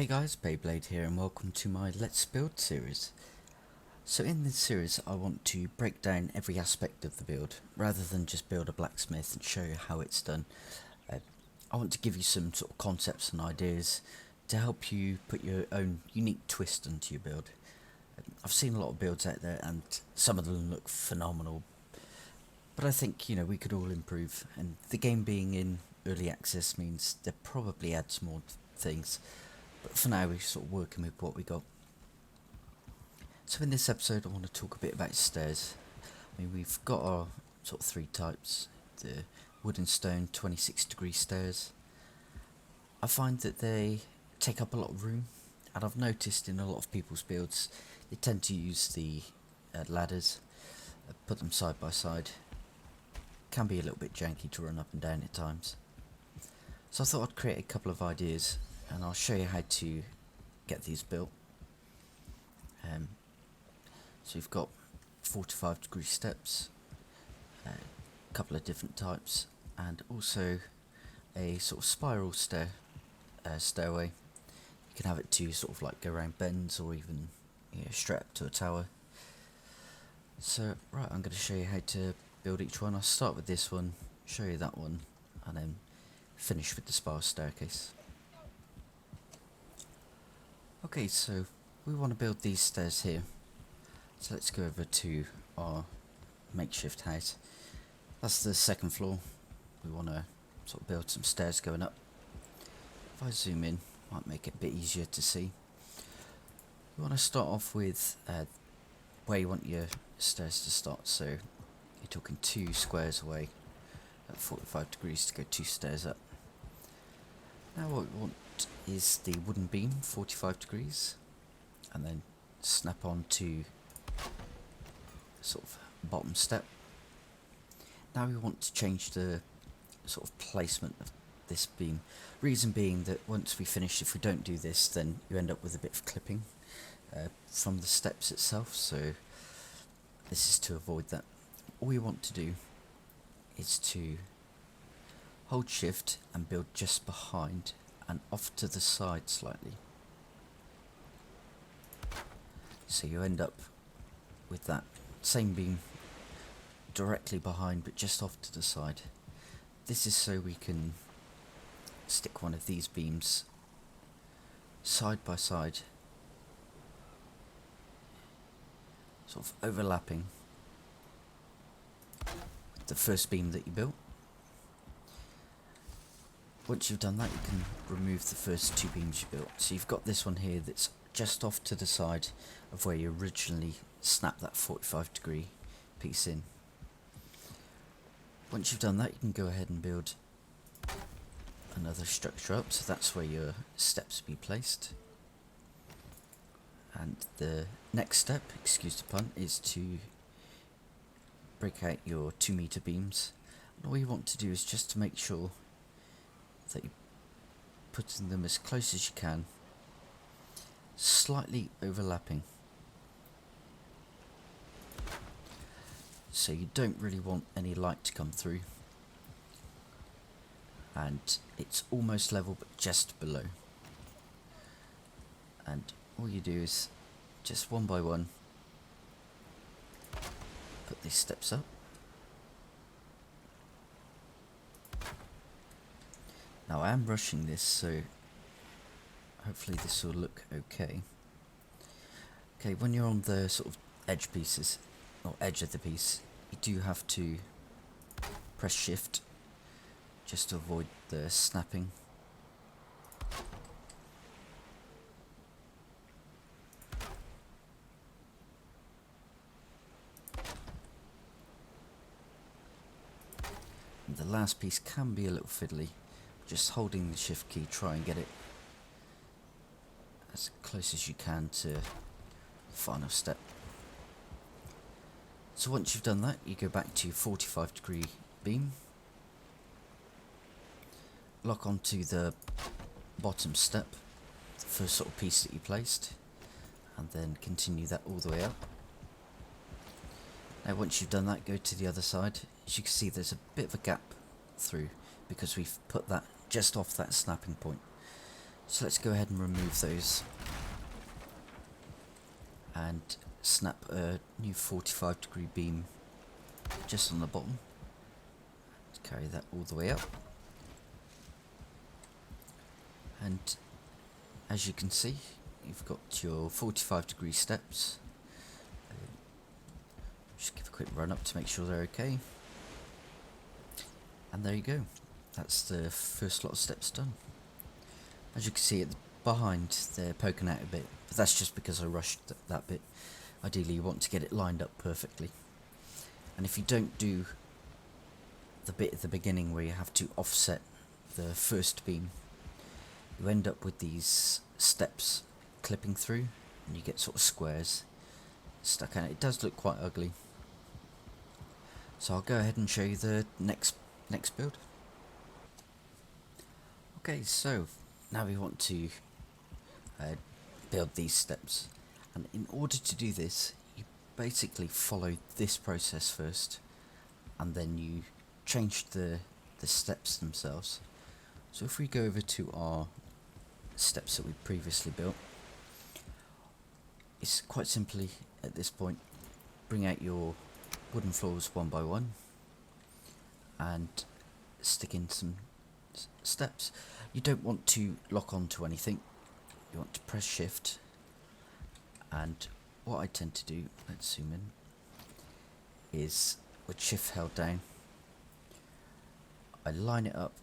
Hey guys, Beyblade here and welcome to my Let's Build series. So in this series I want to break down every aspect of the build, rather than just build a blacksmith and show you how it's done. I want to give you some sort of concepts and ideas to help you put your own unique twist into your build. I've seen a lot of builds out there and some of them look phenomenal, but I think, we could all improve, and the game being in early access means there probably adds more things. But for now, we're sort of working with what we got. So in this episode, I want to talk a bit about stairs. We've got our sort of three types. The wood and stone 26-degree stairs. I find that they take up a lot of room, and I've noticed in a lot of people's builds, they tend to use the ladders, put them side by side. Can be a little bit janky to run up and down at times. So I thought I'd create a couple of ideas, and I'll show you how to get these built. So you've got 45-degree steps, a couple of different types, and also a sort of spiral stairway. You can have it to sort of like go around bends, or even straight up to a tower. So right, I'm going to show you how to build each one. I'll start with this one, show you that one, and then finish with the spiral staircase. Okay, so we want to build these stairs here. So let's go over to our makeshift house. That's the second floor. We want to sort of build some stairs going up. If I zoom in, might make it a bit easier to see. You want to start off with where you want your stairs to start. So you're talking 2 squares away at 45 degrees to go 2 stairs up. Now what we want is the wooden beam, 45 degrees, and then snap on to sort of bottom step. Now we want to change the sort of placement of this beam. Reason being that once we finish, if we don't do this, then you end up with a bit of clipping from the steps itself, so this is to avoid that. All we want to do is to hold shift and build just behind and off to the side slightly. So you end up with that same beam directly behind, but just off to the side. This is so we can stick one of these beams side by side, sort of overlapping with the first beam that you built. Once you've done that, you can remove the first 2 beams you built. So you've got this one here that's just off to the side of where you originally snapped that 45-degree piece in. Once you've done that, you can go ahead and build another structure up, so that's where your steps will be placed. And the next step, excuse the pun, is to break out your 2-meter beams. And all you want to do is just to make sure that you're putting them as close as you can, slightly overlapping, so you don't really want any light to come through, and it's almost level but just below. And all you do is just one by one put these steps up. Now I am rushing this, so hopefully this will look okay. Okay, when you're on the sort of edge pieces, or edge of the piece, you do have to press shift just to avoid the snapping. And the last piece can be a little fiddly. Just holding the shift key, try and get it as close as you can to the final step. So once you've done that, you go back to your 45-degree beam, lock onto the bottom step, the first sort of piece that you placed, and then continue that all the way up. Now once you've done that, go to the other side. As you can see, there's a bit of a gap through because we've put that just off that snapping point. So let's go ahead and remove those and snap a new 45-degree beam just on the bottom. Let's carry that all the way up. And as you can see, you've got your 45-degree steps. Just give a quick run up to make sure they're okay. And there you go. That's the first lot of steps done. As you can see, behind they're poking out a bit, but that's just because I rushed that bit. Ideally you want to get it lined up perfectly. And if you don't do the bit at the beginning where you have to offset the first beam, you end up with these steps clipping through and you get sort of squares stuck in it. It does look quite ugly. So I'll go ahead and show you the next build. Okay, so now we want to build these steps, and in order to do this you basically follow this process first and then you change the steps themselves. So if we go over to our steps that we previously built, it's quite simply at this point bring out your wooden floors one by one and stick in some steps. You don't want to lock onto anything, you want to press shift, and what I tend to do, let's zoom in, is with shift held down I line it up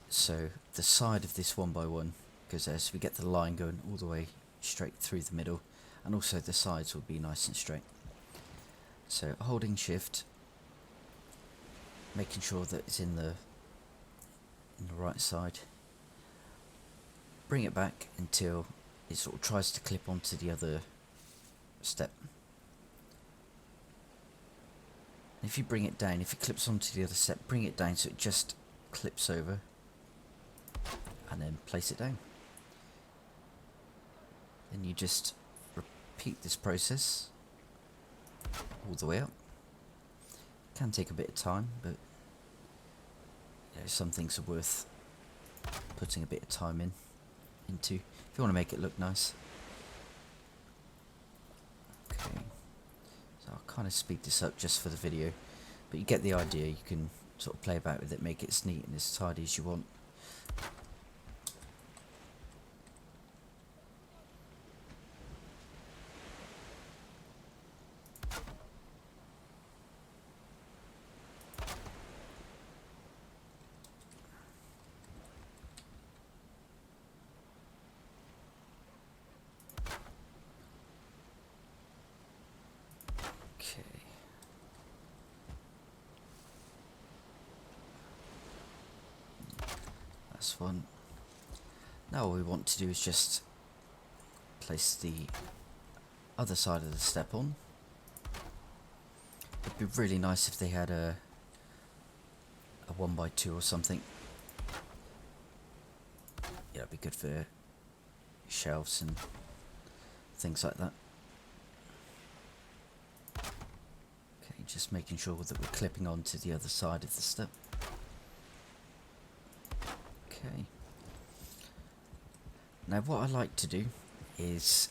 so the side of this one by one goes there, so we get the line going all the way straight through the middle, and also the sides will be nice and straight. So holding shift, making sure that it's in the right side, bring it back until it sort of tries to clip onto the other step. And if you bring it down, if it clips onto the other step, bring it down so it just clips over, and then place it down. Then you just repeat this process all the way up. It can take a bit of time, but you know, some things are worth putting a bit of time into if you want to make it look nice. Okay, so I'll kind of speed this up just for the video, but you get the idea. You can sort of play about with it, make it as neat and as tidy as you want. Okay. That's one. Now all we want to do is just place the other side of the step on. It'd be really nice if they had a 1x2 or something. Yeah, it'd be good for shelves and things like that. Okay, just making sure that we're clipping onto the other side of the step. Okay. Now what I like to do is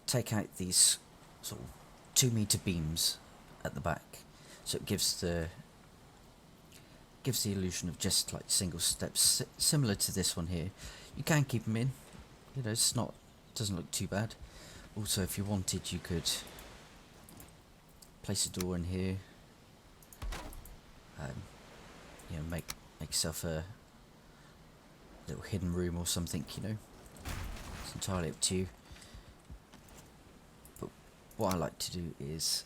take out these sort of 2-meter beams at the back, so it gives the illusion of just like single steps, similar to this one here. You can keep them in, you know, doesn't look too bad. Also, if you wanted, you could place a door in here, you know, make yourself a little hidden room or something, you know. It's entirely up to you. But what I like to do is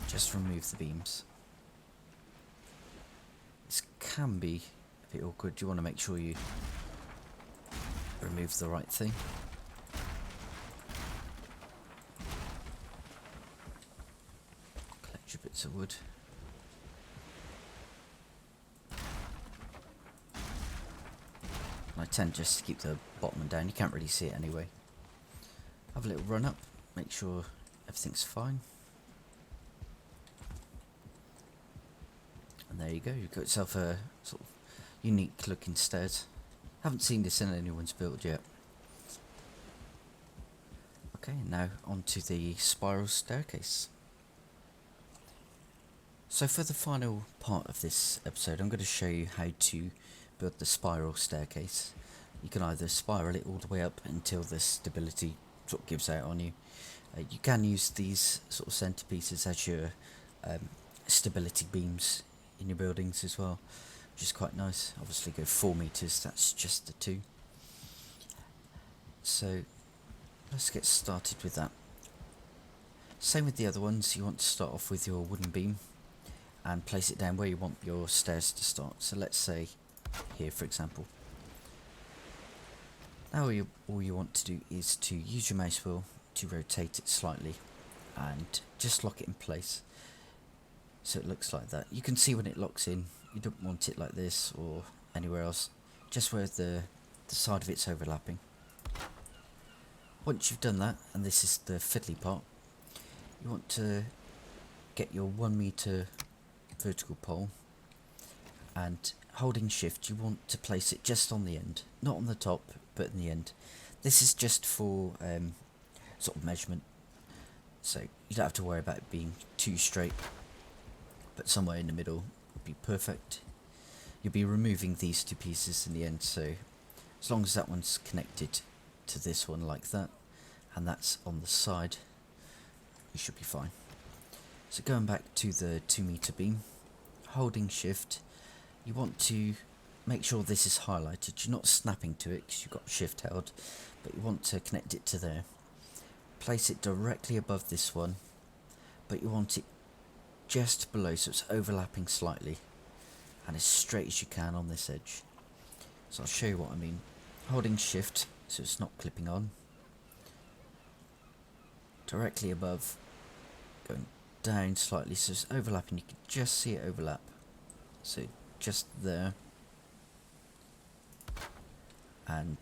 just remove the beams. This can be a bit awkward. You want to make sure you remove the right thing. Collect your bits of wood. I tend just to keep the bottom one down. You can't really see it anyway. Have a little run up, make sure everything's fine. And there you go, you've got yourself a sort of unique looking stairs. Haven't seen this in anyone's build yet. Okay, now onto the spiral staircase. So for the final part of this episode, I'm going to show you how to build the spiral staircase. You can either spiral it all the way up until the stability sort of gives out on you. You can use these sort of centerpieces as your stability beams in your buildings as well, which is quite nice. Obviously go 4 meters, that's just the 2. So let's get started with that. Same with the other ones, you want to start off with your wooden beam and place it down where you want your stairs to start. So let's say here, for example. Now all you want to do is to use your mouse wheel to rotate it slightly and just lock it in place so it looks like that. You can see when it locks in, you don't want it like this or anywhere else, just where the side of it's overlapping. Once you've done that, and this is the fiddly part, you want to get your 1 meter vertical pole, and holding shift you want to place it just on the end, not on the top but in the end. This is just for sort of measurement, so you don't have to worry about it being too straight, but somewhere in the middle would be perfect. You'll be removing these 2 pieces in the end, so as long as that one's connected to this one like that, and that's on the side, you should be fine. So going back to the 2 meter beam, holding shift, you want to make sure this is highlighted. You're not snapping to it because you've got shift held, but you want to connect it to there. Place it directly above this one, but you want it just below so it's overlapping slightly and as straight as you can on this edge. So I'll show you what I mean. Holding shift so it's not clipping on, directly above, going down slightly so it's overlapping. You can just see it overlap, so just there, and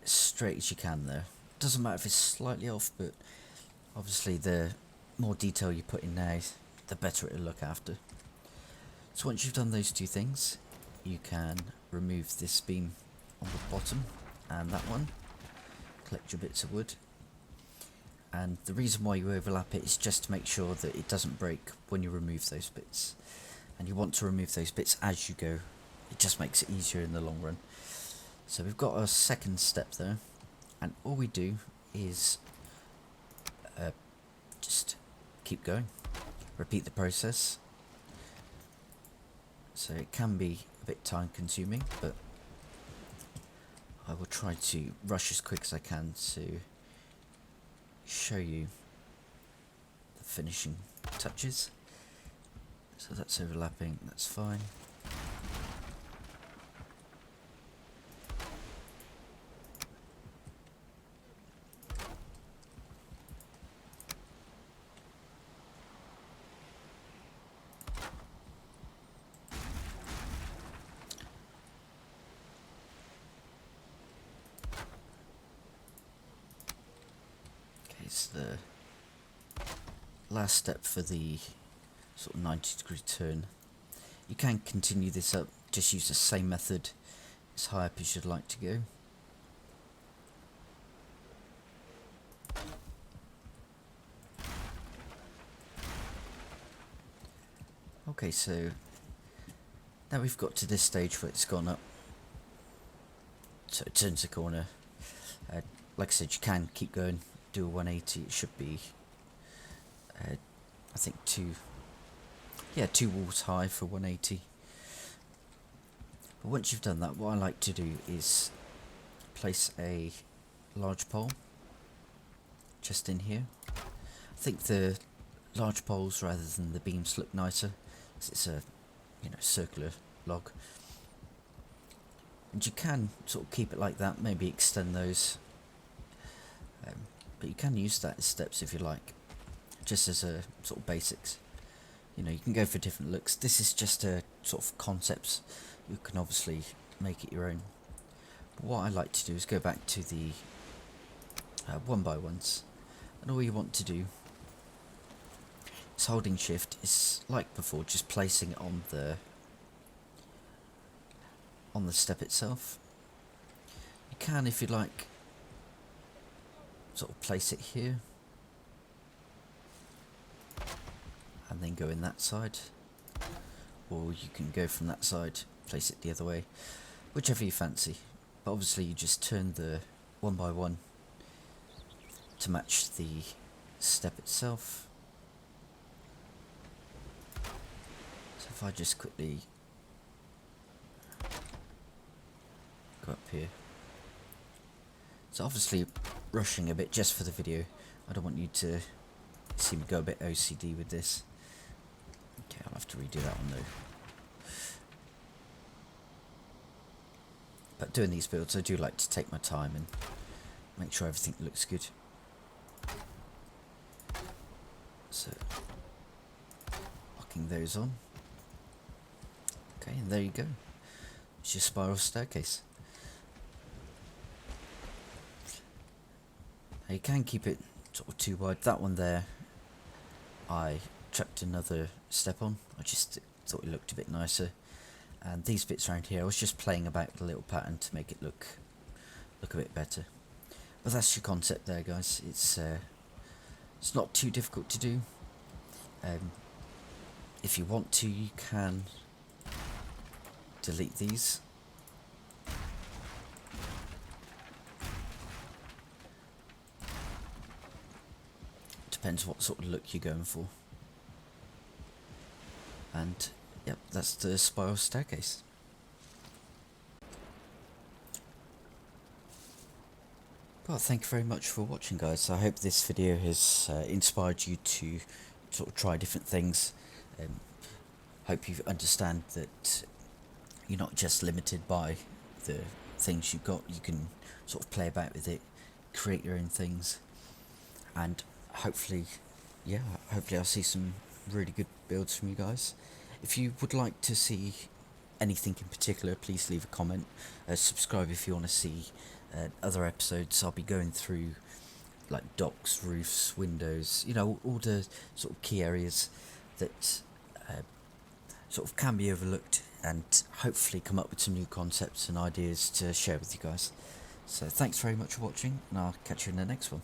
as straight as you can there. Doesn't matter if it's slightly off, but obviously the more detail you put in now, the better it'll look after. So once you've done those 2 things, you can remove this beam on the bottom and that one, collect your bits of wood, and the reason why you overlap it is just to make sure that it doesn't break when you remove those bits, and you want to remove those bits as you go. It just makes it easier in the long run. So we've got a second step there, and all we do is just keep going, repeat the process. So it can be a bit time consuming, but I will try to rush as quick as I can to show you the finishing touches. So that's overlapping, that's fine. It's the last step for the sort of 90-degree turn. You can continue this up, just use the same method as high up as you'd like to go. Okay, so now we've got to this stage where it's gone up, so it turns the corner. Like I said, you can keep going, do a 180. It should be I think 2 walls high for 180. But once you've done that, what I like to do is place a large pole just in here. I think the large poles rather than the beams look nicer, because it's a circular log, and you can sort of keep it like that, maybe extend those, but you can use that as steps if you like, just as a sort of basics. You can go for different looks. This is just a sort of concepts. You can obviously make it your own. But what I like to do is go back to the 1x1s, and all you want to do is holding shift, is like before, just placing it on the step itself, can, if you like, sort of place it here and then go in that side, or you can go from that side, place it the other way, whichever you fancy. But obviously you just turn the 1 by 1 to match the step itself. So if I just quickly go up here, so obviously rushing a bit just for the video. I don't want you to see me go a bit OCD with this. Okay, I'll have to redo that one though. But doing these builds, I do like to take my time and make sure everything looks good. So, locking those on. Okay, and there you go. It's your spiral staircase. Now you can keep it sort of too wide. That one there, I chucked another step on. I just thought it looked a bit nicer. And these bits around here, I was just playing about with a little pattern to make it look a bit better. But that's your concept there, guys. It's not too difficult to do. If you want to, you can delete these. Depends what sort of look you're going for. And yep, that's the spiral staircase. Well, thank you very much for watching, guys. I hope this video has inspired you to sort of try different things. Hope you understand that you're not just limited by the things you've got. You can sort of play about with it, create your own things, and hopefully I'll see some really good builds from you guys. If you would like to see anything in particular, please leave a comment. Subscribe if you want to see other episodes. I'll be going through like docks, roofs, windows, you know, all the sort of key areas that sort of can be overlooked, and hopefully come up with some new concepts and ideas to share with you guys. So thanks very much for watching, and I'll catch you in the next one.